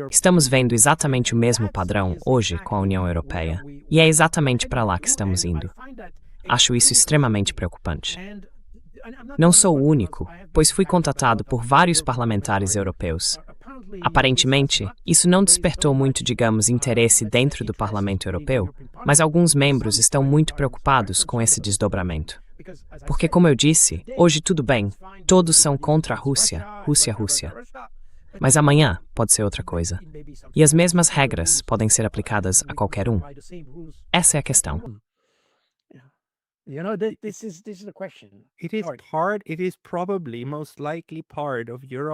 Estamos vendo exatamente o mesmo padrão hoje com a União Europeia, e é exatamente para lá que estamos indo. Acho isso extremamente preocupante. Não sou o único, pois fui contatado por vários parlamentares europeus. Aparentemente, isso não despertou muito, digamos, interesse dentro do Parlamento Europeu, mas alguns membros estão muito preocupados com esse desdobramento. Porque, como eu disse, hoje tudo bem, todos são contra a Rússia, Rússia, Rússia. Mas amanhã pode ser outra coisa. E as mesmas regras podem ser aplicadas a qualquer um. Essa é a questão.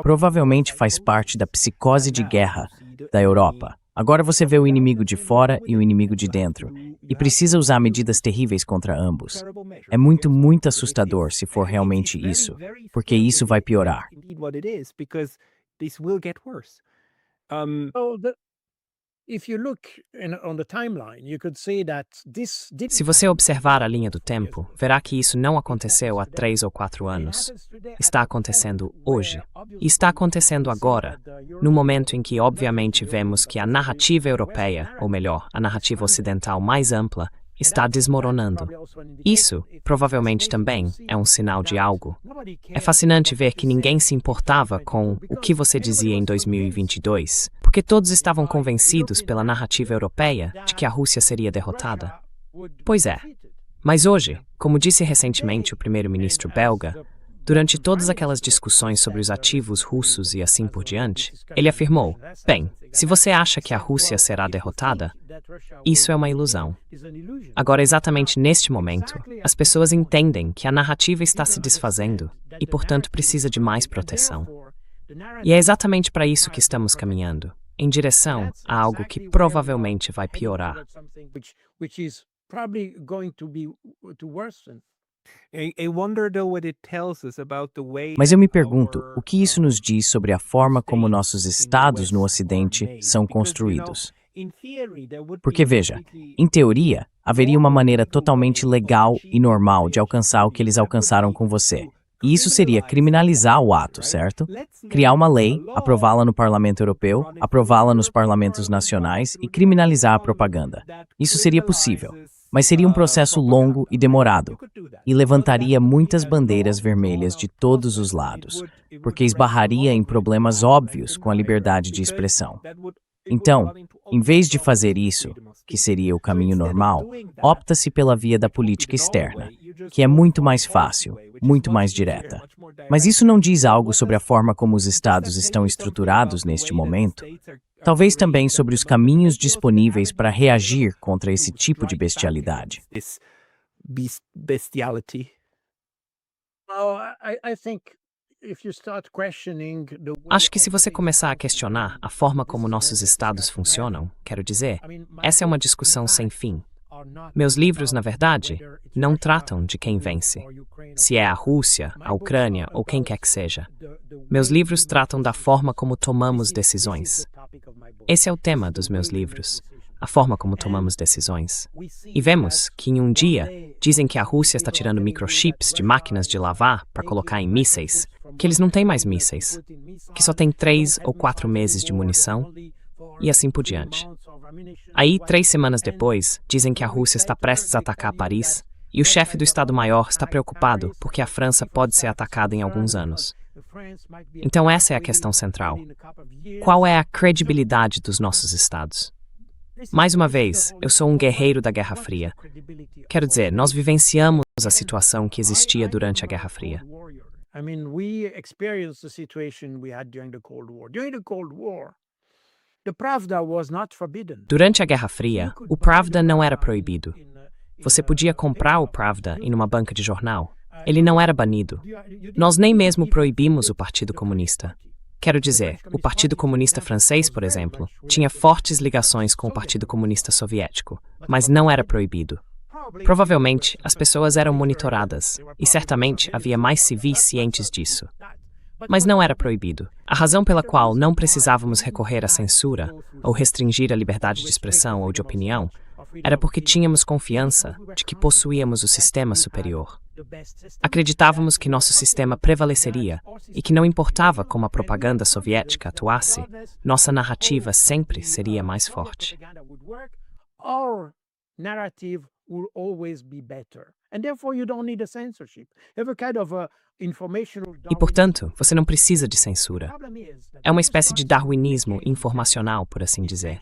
Provavelmente faz parte da psicose de guerra da Europa. Agora você vê o inimigo de fora e o inimigo de dentro, e precisa usar medidas terríveis contra ambos. É muito, muito assustador se for realmente isso, porque isso vai piorar. Se você observar a linha do tempo, verá que isso não aconteceu há 3 ou 4 anos. Está acontecendo hoje. E está acontecendo agora, no momento em que, obviamente, vemos que a narrativa europeia, ou melhor, a narrativa ocidental mais ampla, está desmoronando. Isso, provavelmente também, é um sinal de algo. É fascinante ver que ninguém se importava com o que você dizia em 2022, porque todos estavam convencidos pela narrativa europeia de que a Rússia seria derrotada. Pois é. Mas hoje, como disse recentemente o primeiro-ministro belga, durante todas aquelas discussões sobre os ativos russos e assim por diante, ele afirmou, bem, se você acha que a Rússia será derrotada, isso é uma ilusão. Agora, exatamente neste momento, as pessoas entendem que a narrativa está se desfazendo e, portanto, precisa de mais proteção. E é exatamente para isso que estamos caminhando, em direção a algo que provavelmente vai piorar. Mas eu me pergunto, o que isso nos diz sobre a forma como nossos estados no Ocidente são construídos? Porque, veja, em teoria, haveria uma maneira totalmente legal e normal de alcançar o que eles alcançaram com você. E isso seria criminalizar o ato, certo? Criar uma lei, aprová-la no Parlamento Europeu, aprová-la nos parlamentos nacionais e criminalizar a propaganda. Isso seria possível, mas seria um processo longo e demorado, e levantaria muitas bandeiras vermelhas de todos os lados, porque esbarraria em problemas óbvios com a liberdade de expressão. Então, em vez de fazer isso, que seria o caminho normal, opta-se pela via da política externa, que é muito mais fácil, muito mais direta. Mas isso não diz algo sobre a forma como os estados estão estruturados neste momento? Talvez também sobre os caminhos disponíveis para reagir contra esse tipo de bestialidade. Acho que se você começar a questionar a forma como nossos estados funcionam, quero dizer, essa é uma discussão sem fim. Meus livros, na verdade, não tratam de quem vence, se é a Rússia, a Ucrânia ou quem quer que seja. Meus livros tratam da forma como tomamos decisões. Esse é o tema dos meus livros. a forma como tomamos decisões. E vemos que em um dia dizem que a Rússia está tirando microchips de máquinas de lavar para colocar em mísseis, que eles não têm mais mísseis, que só tem 3 ou 4 meses de munição, e assim por diante. Aí, 3 semanas depois, dizem que a Rússia está prestes a atacar Paris, e o chefe do Estado-Maior está preocupado porque a França pode ser atacada em alguns anos. Então essa é a questão central. Qual é a credibilidade dos nossos estados? Mais uma vez, eu sou um guerreiro da Guerra Fria. Quero dizer, nós vivenciamos a situação que existia durante a Guerra Fria. I mean, we experienced the situation we had during the Cold War. During the Cold War, the Pravda was not forbidden. Durante a Guerra Fria, o Pravda não era proibido. Você podia comprar o Pravda em uma banca de jornal. Ele não era banido. Nós nem mesmo proibimos o Partido Comunista. Quero dizer, o Partido Comunista Francês, por exemplo, tinha fortes ligações com o Partido Comunista Soviético, mas não era proibido. Provavelmente, as pessoas eram monitoradas, e certamente havia mais civis cientes disso. Mas não era proibido. A razão pela qual não precisávamos recorrer à censura, ou restringir a liberdade de expressão ou de opinião, era porque tínhamos confiança de que possuíamos o sistema superior. Acreditávamos que nosso sistema prevaleceria e que não importava como a propaganda soviética atuasse, nossa narrativa sempre seria mais forte. Our narrative will always be better. And therefore you don't need a censorship. You have a kind of a informational E, portanto, você não precisa de censura. É uma espécie de darwinismo informacional, por assim dizer.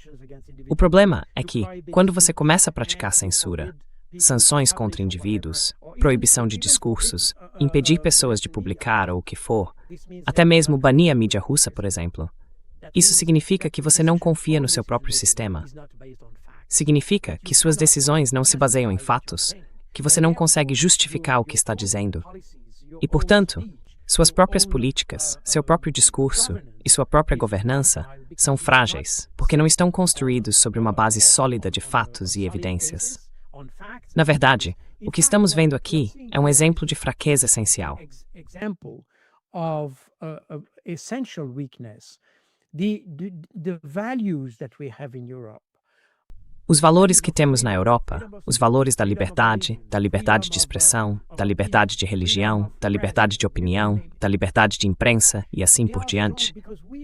O problema é que, quando você começa a praticar censura, sanções contra indivíduos, proibição de discursos, impedir pessoas de publicar ou o que for, até mesmo banir a mídia russa, por exemplo, isso significa que você não confia no seu próprio sistema. Significa que suas decisões não se baseiam em fatos, que você não consegue justificar o que está dizendo. E, portanto, suas próprias políticas, seu próprio discurso e sua própria governança são frágeis, porque não estão construídos sobre uma base sólida de fatos e evidências. Na verdade, o que estamos vendo aqui é um exemplo de fraqueza essencial. Os valores que temos na Europa, os valores da liberdade de expressão, da liberdade de religião, da liberdade de opinião, da liberdade de imprensa e assim por diante,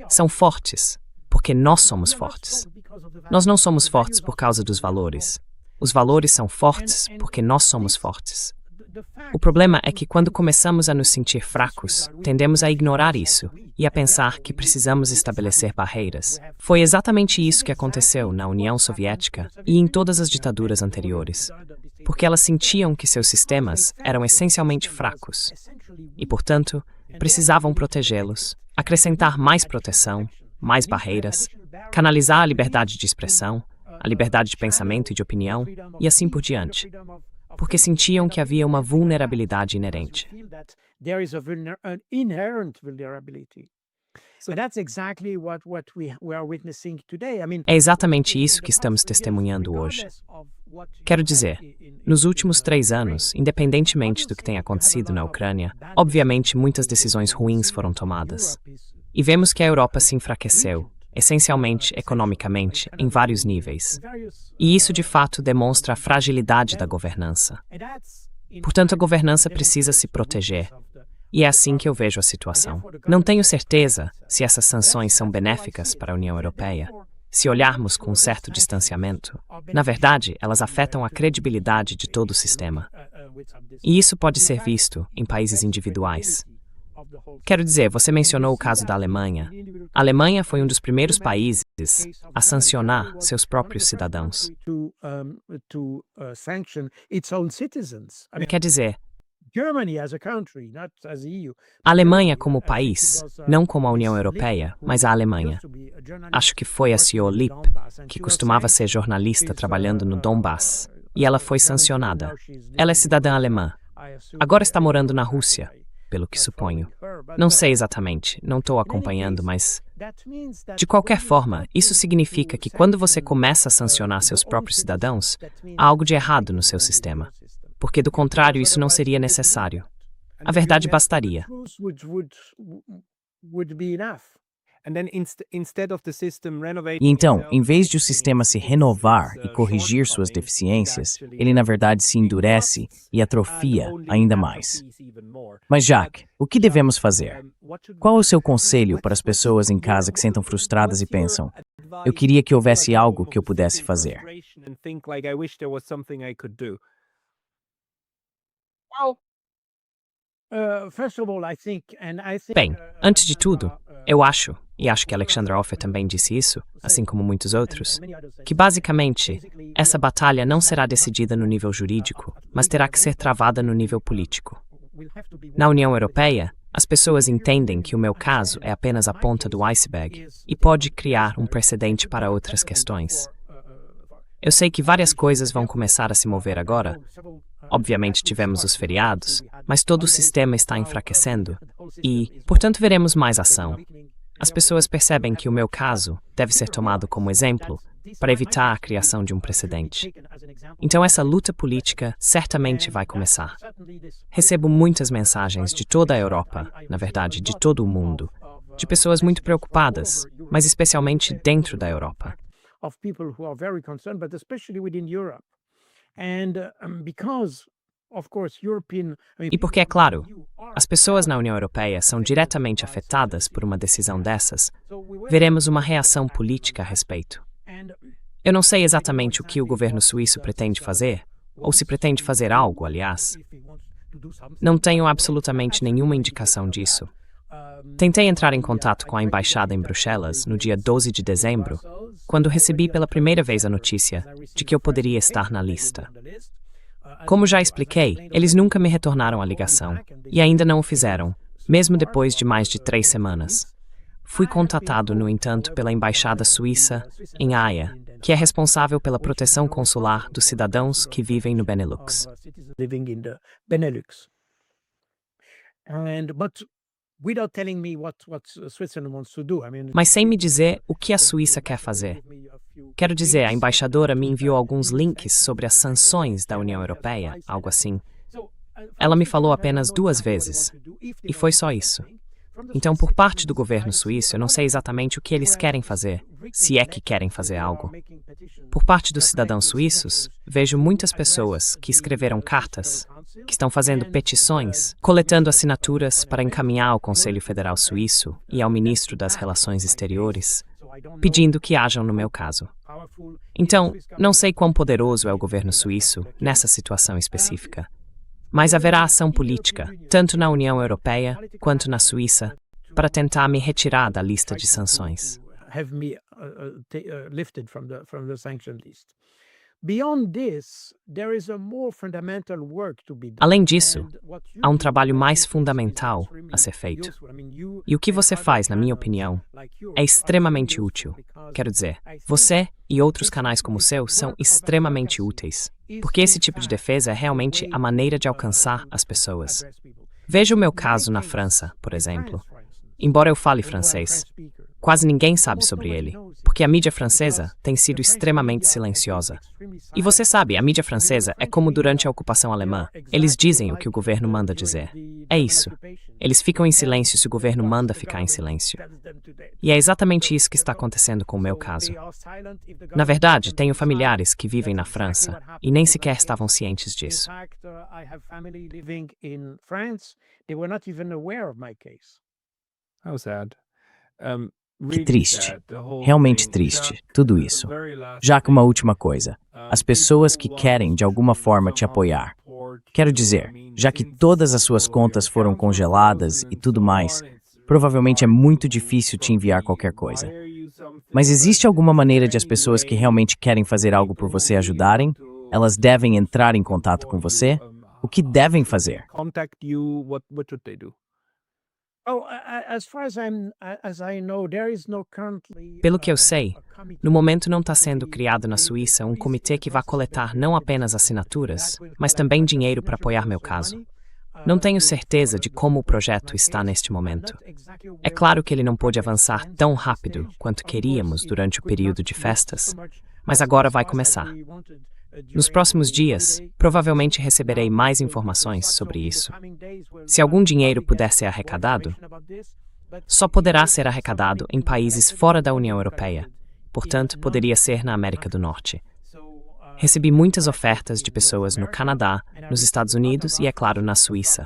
são fortes, porque nós somos fortes. Nós não somos fortes por causa dos valores. Os valores são fortes porque nós somos fortes. O problema é que quando começamos a nos sentir fracos, tendemos a ignorar isso e a pensar que precisamos estabelecer barreiras. Foi exatamente isso que aconteceu na União Soviética e em todas as ditaduras anteriores, porque elas sentiam que seus sistemas eram essencialmente fracos e, portanto, precisavam protegê-los, acrescentar mais proteção, mais barreiras, canalizar a liberdade de expressão, a liberdade de pensamento e de opinião e assim por diante. Porque sentiam que havia uma vulnerabilidade inerente. É exatamente isso que estamos testemunhando hoje. Quero dizer, nos últimos 3 anos, independentemente do que tenha acontecido na Ucrânia, obviamente muitas decisões ruins foram tomadas. E vemos que a Europa se enfraqueceu, essencialmente economicamente, em vários níveis. E isso, de fato, demonstra a fragilidade da governança. Portanto, a governança precisa se proteger. E é assim que eu vejo a situação. Não tenho certeza se essas sanções são benéficas para a União Europeia. Se olharmos com um certo distanciamento, na verdade, elas afetam a credibilidade de todo o sistema. E isso pode ser visto em países individuais. Quero dizer, você mencionou o caso da Alemanha. A Alemanha foi um dos primeiros países a sancionar seus próprios cidadãos. Quer dizer, a Alemanha como país, não como a União Europeia, mas a Alemanha. Acho que foi a Seo Lip, que costumava ser jornalista trabalhando no Donbass, e ela foi sancionada. Ela é cidadã alemã. Agora está morando na Rússia, pelo que suponho. Não sei exatamente, não estou acompanhando, mas... De qualquer forma, isso significa que quando você começa a sancionar seus próprios cidadãos, há algo de errado no seu sistema. Porque, do contrário, isso não seria necessário. A verdade bastaria. E então, em vez de o sistema se renovar e corrigir suas deficiências, ele na verdade se endurece e atrofia ainda mais. Mas Jacques, o que devemos fazer? Qual é o seu conselho para as pessoas em casa que sentam frustradas e pensam: eu queria que houvesse algo que eu pudesse fazer? Bem, antes de tudo, eu acho, e acho que Alexandra Offer também disse isso, assim como muitos outros, que basicamente essa batalha não será decidida no nível jurídico, mas terá que ser travada no nível político. Na União Europeia, as pessoas entendem que o meu caso é apenas a ponta do iceberg e pode criar um precedente para outras questões. Eu sei que várias coisas vão começar a se mover agora. Obviamente tivemos os feriados, mas todo o sistema está enfraquecendo e, portanto, veremos mais ação. As pessoas percebem que o meu caso deve ser tomado como exemplo para evitar a criação de um precedente. Então essa luta política certamente vai começar. Recebo muitas mensagens de toda a Europa, na verdade, de todo o mundo, de pessoas muito preocupadas, mas especialmente dentro da Europa. Of people who are very concerned, but especially within Europe. And because, of course, E porque, é claro, as pessoas na União Europeia são diretamente afetadas por uma decisão dessas, veremos uma reação política a respeito. Eu não sei exatamente o que o governo suíço pretende fazer, ou se pretende fazer algo, aliás. Não tenho absolutamente nenhuma indicação disso. Tentei entrar em contato com a embaixada em Bruxelas no dia 12 de dezembro, quando recebi pela primeira vez a notícia de que eu poderia estar na lista. Como já expliquei, eles nunca me retornaram a ligação, e ainda não o fizeram, mesmo depois de mais de 3 semanas. Fui contatado, no entanto, pela embaixada suíça em Haia, que é responsável pela proteção consular dos cidadãos que vivem no Benelux. Mas sem me dizer o que a Suíça quer fazer. Quero dizer, a embaixadora me enviou alguns links sobre as sanções da União Europeia, algo assim. Ela me falou apenas 2 vezes, e foi só isso. Então, por parte do governo suíço, eu não sei exatamente o que eles querem fazer, se é que querem fazer algo. Por parte dos cidadãos suíços, vejo muitas pessoas que escreveram cartas, que estão fazendo petições, coletando assinaturas para encaminhar ao Conselho Federal Suíço e ao Ministro das Relações Exteriores, pedindo que hajam no meu caso. Então, não sei quão poderoso é o governo suíço nessa situação específica. Mas haverá ação política, tanto na União Europeia quanto na Suíça, para tentar me retirar da lista de sanções. Além disso, há um trabalho mais fundamental a ser feito. E o que você faz, na minha opinião, é extremamente útil. Quero dizer, você e outros canais como o seu são extremamente úteis, porque esse tipo de defesa é realmente a maneira de alcançar as pessoas. Veja o meu caso na França, por exemplo. Embora eu fale francês, quase ninguém sabe sobre ele, porque a mídia francesa tem sido extremamente silenciosa. E você sabe, a mídia francesa é como durante a ocupação alemã. Eles dizem o que o governo manda dizer. É isso. Eles ficam em silêncio se o governo manda ficar em silêncio. E é exatamente isso que está acontecendo com o meu caso. Na verdade, tenho familiares que vivem na França e nem sequer estavam cientes disso. Que triste. Realmente triste, tudo isso. Jacques, uma última coisa. As pessoas que querem, de alguma forma, te apoiar. Quero dizer, já que todas as suas contas foram congeladas e tudo mais, provavelmente é muito difícil te enviar qualquer coisa. Mas existe alguma maneira de as pessoas que realmente querem fazer algo por você ajudarem? Elas devem entrar em contato com você? O que devem fazer? Pelo que eu sei, no momento não está sendo criado na Suíça um comitê que vá coletar não apenas assinaturas, mas também dinheiro para apoiar meu caso. Não tenho certeza de como o projeto está neste momento. É claro que ele não pôde avançar tão rápido quanto queríamos durante o período de festas, mas agora vai começar. Nos próximos dias, provavelmente receberei mais informações sobre isso. Se algum dinheiro puder ser arrecadado, só poderá ser arrecadado em países fora da União Europeia. Portanto, poderia ser na América do Norte. Recebi muitas ofertas de pessoas no Canadá, nos Estados Unidos e, é claro, na Suíça.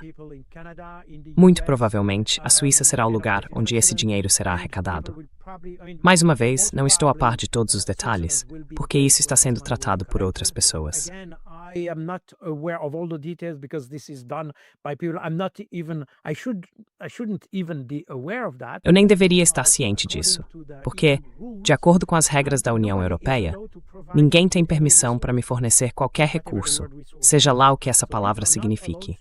Muito provavelmente, a Suíça será o lugar onde esse dinheiro será arrecadado. Mais uma vez, não estou a par de todos os detalhes, porque isso está sendo tratado por outras pessoas. I am not aware of all the details because this is done by people. I shouldn't even be aware of that. Eu nem deveria estar ciente disso, porque, de acordo com as regras da União Europeia, ninguém tem permissão para me fornecer qualquer recurso, seja lá o que essa palavra signifique.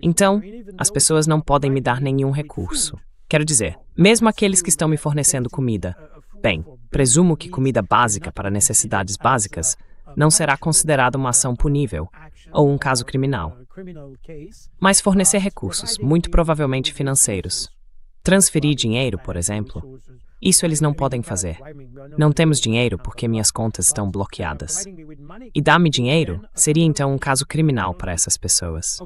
Então, as pessoas não podem me dar nenhum recurso. Quero dizer, mesmo aqueles que estão me fornecendo comida, bem, presumo que comida básica para necessidades básicas não será considerada uma ação punível ou um caso criminal. Mas fornecer recursos, muito provavelmente financeiros, transferir dinheiro, por exemplo, isso eles não podem fazer. Não temos dinheiro porque minhas contas estão bloqueadas. E dar-me dinheiro seria então um caso criminal para essas pessoas.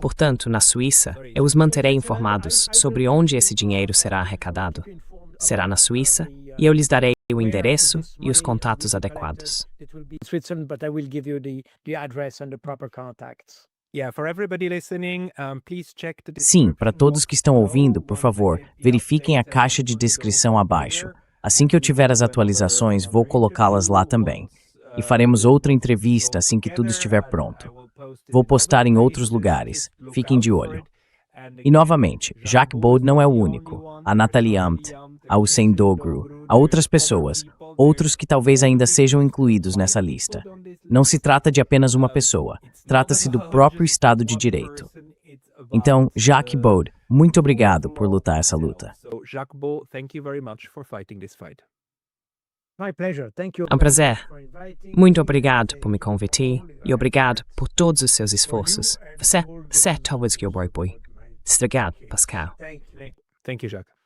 Portanto, na Suíça, eu os manterei informados sobre onde esse dinheiro será arrecadado. Será na Suíça e eu lhes darei o endereço e os contatos adequados. Sim, para todos que estão ouvindo, por favor, verifiquem a caixa de descrição abaixo. Assim que eu tiver as atualizações, vou colocá-las lá também. E faremos outra entrevista assim que tudo estiver pronto. Vou postar em outros lugares. Fiquem de olho. E novamente, Jacques Bode não é o único. A Nathalie Amt, a Hussein Dogru, há outras pessoas, outros que talvez ainda sejam incluídos nessa lista. Não se trata de apenas uma pessoa, trata-se do próprio Estado de Direito. Então, Jacques Bode, muito obrigado por lutar essa luta. É um prazer. Muito obrigado por me convidar e obrigado por todos os seus esforços. Você é talvez que eu vou. Obrigado, Pascal. Thank you, Jacques.